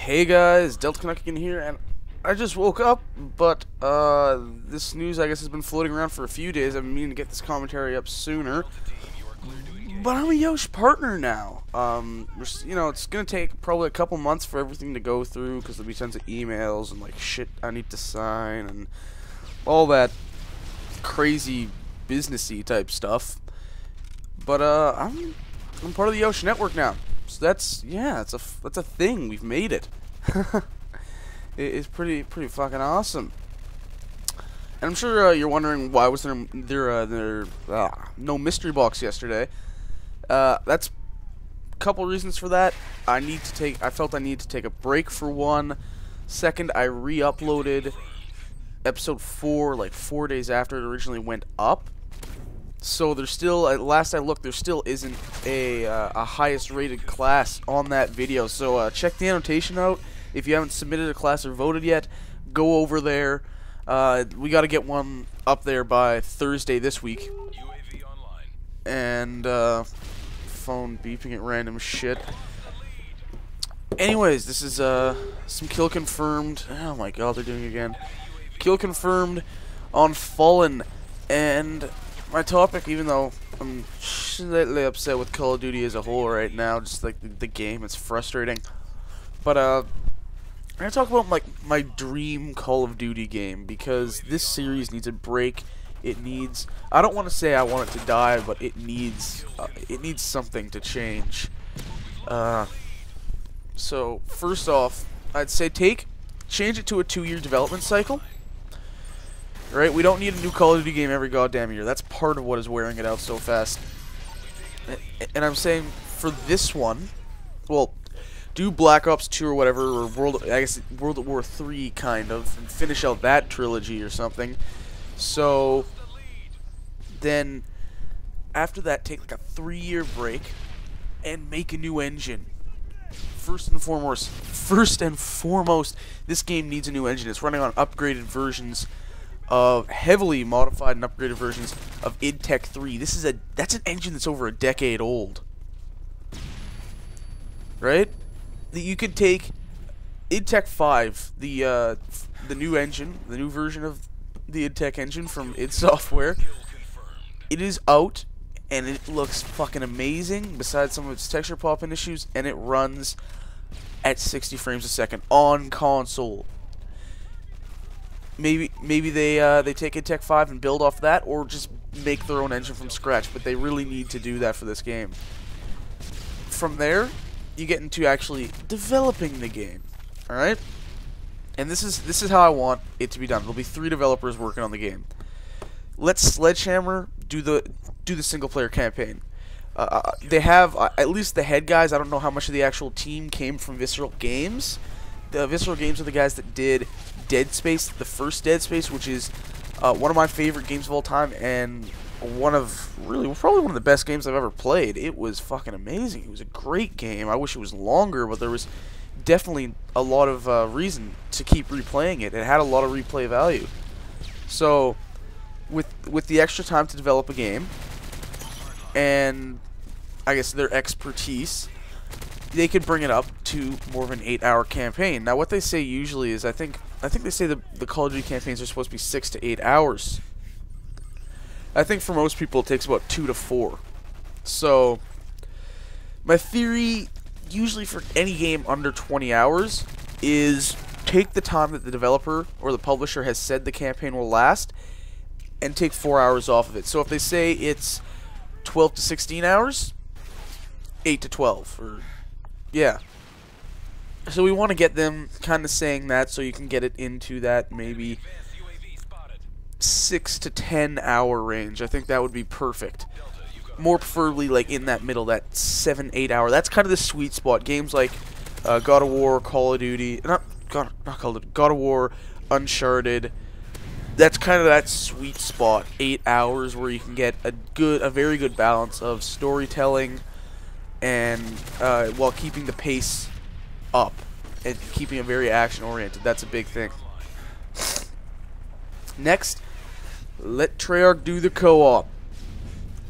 Hey guys, Delta Canuckian here, and I just woke up, but this news I guess has been floating around for a few days. I've been meaning to get this commentary up sooner, but I'm a YEOUSCH partner now. It's gonna take probably a couple months for everything to go through because there'll be tons of emails and like shit I need to sign and all that crazy businessy type stuff. But I'm part of the YEOUSCH network now. So that's a thing. We've made it. It's pretty fucking awesome. And I'm sure you're wondering why was there no mystery box yesterday. That's a couple reasons for that. I felt I needed to take a break for one. Second, I re-uploaded episode 4 like 4 days after it originally went up. So there's still, at last I looked, there still isn't a highest rated class on that video. So check the annotation out. If you haven't submitted a class or voted yet, go over there. We got to get one up there by Thursday this week. And phone beeping at random shit. Anyways, this is some kill confirmed. Oh my god, they're doing it again. Kill confirmed on Fallen, and my topic, even though I'm slightly upset with Call of Duty as a whole right now, just like the game, it's frustrating. But I'm gonna talk about my dream Call of Duty game, because this series needs a break. It needs, I don't want to say I want it to die, but it needs something to change. So first off, I'd say change it to a 2-year development cycle. Right, we don't need a new Call of Duty game every goddamn year. That's part of what is wearing it out so fast. And I'm saying for this one, well, do Black Ops 2 or whatever, or World at War 3 kind of, and finish out that trilogy or something. So then after that, take like a 3-year break and make a new engine. First and foremost, this game needs a new engine. It's running on upgraded versions of heavily modified and upgraded versions of MW3. That's an engine that's over a decade old, right? That you could take MW5, the new engine, the new version of the MW engine from id Software. It is out, and it looks fucking amazing. Besides some of its texture popping issues, and it runs at 60 frames a second on console. Maybe they take MW5 and build off that, or just make their own engine from scratch. But they really need to do that for this game. From there, you get into actually developing the game. All right, and this is how I want it to be done. There'll be 3 developers working on the game. Let Sledgehammer do the single player campaign. They have at least the head guys. I don't know how much of the actual team came from Visceral Games. The Visceral Games are the guys that did Dead Space, the first Dead Space, which is one of my favorite games of all time, and probably one of the best games I've ever played. It was fucking amazing. It was a great game. I wish it was longer, but there was definitely a lot of reason to keep replaying it. It had a lot of replay value. So with the extra time to develop a game, and I guess their expertise, they could bring it up to more of an 8-hour campaign. Now, what they say usually is, I think they say the Call of Duty campaigns are supposed to be 6 to 8 hours. I think for most people it takes about 2 to 4. So, my theory, usually for any game under 20 hours, is take the time that the developer or the publisher has said the campaign will last, and take 4 hours off of it. So if they say it's 12 to 16 hours, 8 to 12, or yeah. So we want to get them kind of saying that, so you can get it into that maybe 6 to 10 hour range. I think that would be perfect. More preferably like in that middle, that 7-8 hour. That's kind of the sweet spot. Games like God of War, Call of Duty, God of War, Uncharted. That's kind of that sweet spot, 8 hours, where you can get a very good balance of storytelling and while keeping the pace up and keeping it very action oriented. That's a big thing. Next, let Treyarch do the co-op.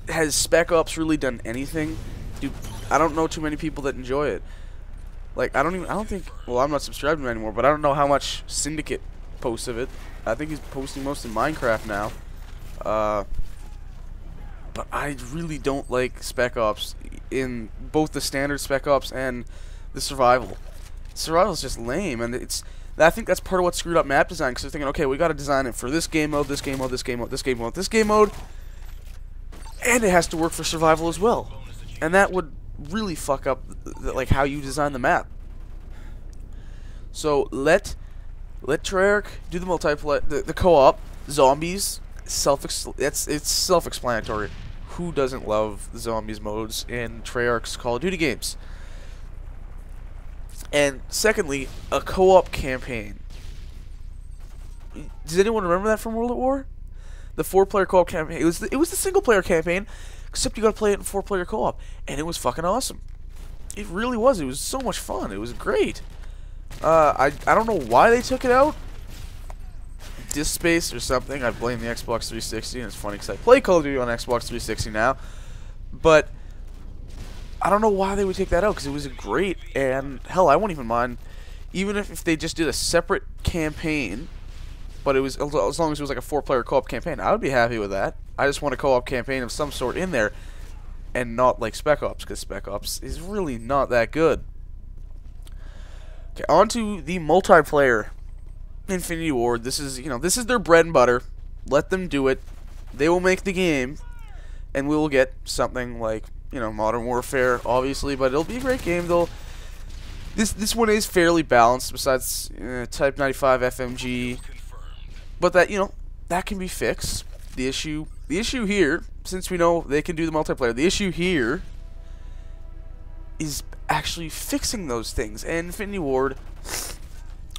Has Spec Ops really done anything? I don't know too many people that enjoy it. Like, I don't think, well, I'm not subscribed to him anymore, but I don't know how much Syndicate posts of it. I think he's posting most in Minecraft now. But I really don't like Spec Ops in both the standard Spec Ops and the survival. Survival is just lame, and I think that's part of what screwed up map design, because they're thinking, okay, we got to design it for this game mode, this game mode, this game mode, this game mode, this game mode, and it has to work for survival as well. And that would really fuck up like how you design the map. So let Treyarch do the multiplayer, the co-op, zombies. It's self-explanatory. Who doesn't love the zombies modes in Treyarch's Call of Duty games? And secondly, a co-op campaign. Does anyone remember that from World at War? The 4-player co-op campaign. It was the single-player campaign, except you got to play it in 4-player co-op, and it was fucking awesome. It really was. It was so much fun. It was great. I don't know why they took it out. Disk space or something. I blame the Xbox 360, and it's funny because I play Call of Duty on Xbox 360 now, but I don't know why they would take that out, because it was great. And hell, I wouldn't even mind even if they just did a separate campaign, but it was, as long as it was like a 4-player co-op campaign, I would be happy with that. I just want a co-op campaign of some sort in there, and not like Spec Ops, because Spec Ops is really not that good. Okay, on to the multiplayer. Infinity Ward. This is their bread and butter. Let them do it. They will make the game, and we will get something like, Modern Warfare, obviously, but it'll be a great game. This one is fairly balanced, besides Type 95 FMG, but that can be fixed. The issue here, since we know they can do the multiplayer, the issue here is actually fixing those things. And Infinity Ward,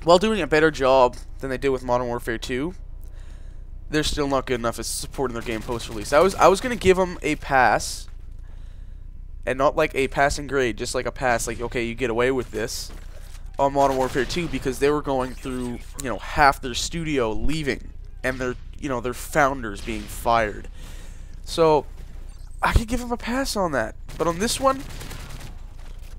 while doing a better job than they did with Modern Warfare 2, they're still not good enough at supporting their game post-release. I was gonna give them a pass, and not like a passing grade, just like a pass, like, okay, you get away with this on Modern Warfare 2, because they were going through, half their studio leaving, and their founders being fired. So I could give them a pass on that. But on this one,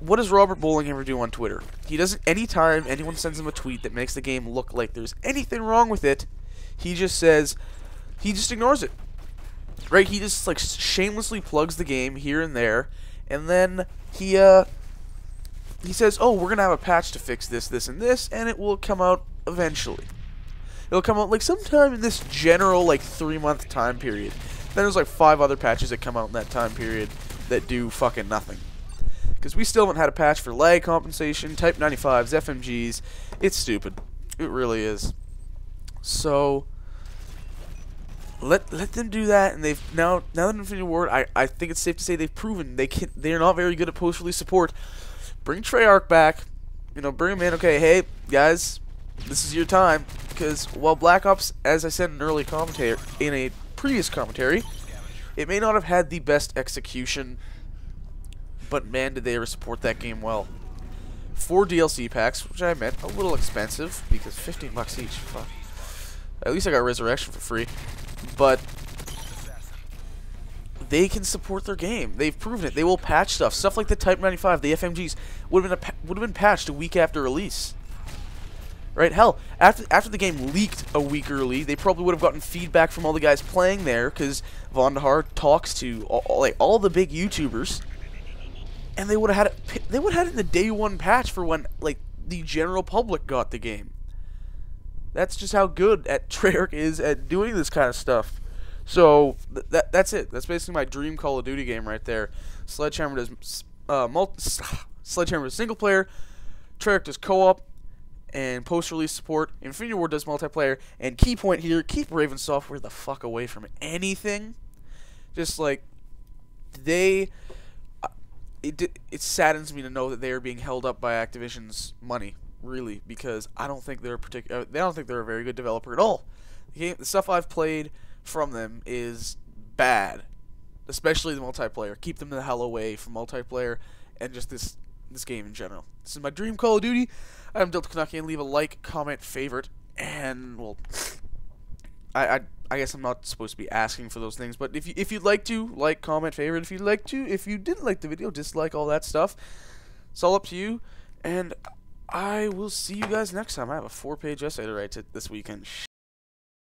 what does Robert Bowling ever do on Twitter? He doesn't. Anytime anyone sends him a tweet that makes the game look like there's anything wrong with it, he just ignores it. Right? He just like shamelessly plugs the game here and there, and then he says, "Oh, we're gonna have a patch to fix this, this, and this, and it will come out eventually. It'll come out like sometime in this general like 3-month time period." Then there's like 5 other patches that come out in that time period that do fucking nothing. Because we still haven't had a patch for lag compensation, Type 95s, FMGs. It's stupid. It really is. So let them do that, and they've now that Infinity Ward, I think it's safe to say they've proven they're not very good at post-release support. Bring Treyarch back, bring them in. Okay, hey guys, this is your time, because while Black Ops, as I said in a previous commentary, it may not have had the best execution, but man, did they ever support that game well. 4 DLC packs, which I meant a little expensive, because $15 each. Fuck. At least I got Resurrection for free. But they can support their game. They've proven it. They will patch stuff. Stuff like the Type 95, the FMGs would have been patched a week after release. Right? Hell, after the game leaked a week early, they probably would have gotten feedback from all the guys playing there, because Vondahar talks to all the big YouTubers, and they would have had it in the day 1 patch for when the general public got the game. That's just how good Treyarch is at doing this kind of stuff. So that's it. That's basically my dream Call of Duty game right there. Sledgehammer does Sledgehammer does single player, Treyarch does co-op and post-release support. Infinity Ward does multiplayer. And key point here: keep Raven Software the fuck away from anything. Just like it saddens me to know that they are being held up by Activision's money. Really, because I don't think they're a very good developer at all. The stuff I've played from them is bad, especially the multiplayer. Keep them the hell away from multiplayer and just this game in general. This is my dream Call of Duty. I'm Delta Canuckian. Leave a like, comment, favorite, and well, I guess I'm not supposed to be asking for those things, but if you'd like to like, comment, favorite, if you didn't like the video, dislike, all that stuff. It's all up to you. And I will see you guys next time. I have a 4-page essay to write this weekend.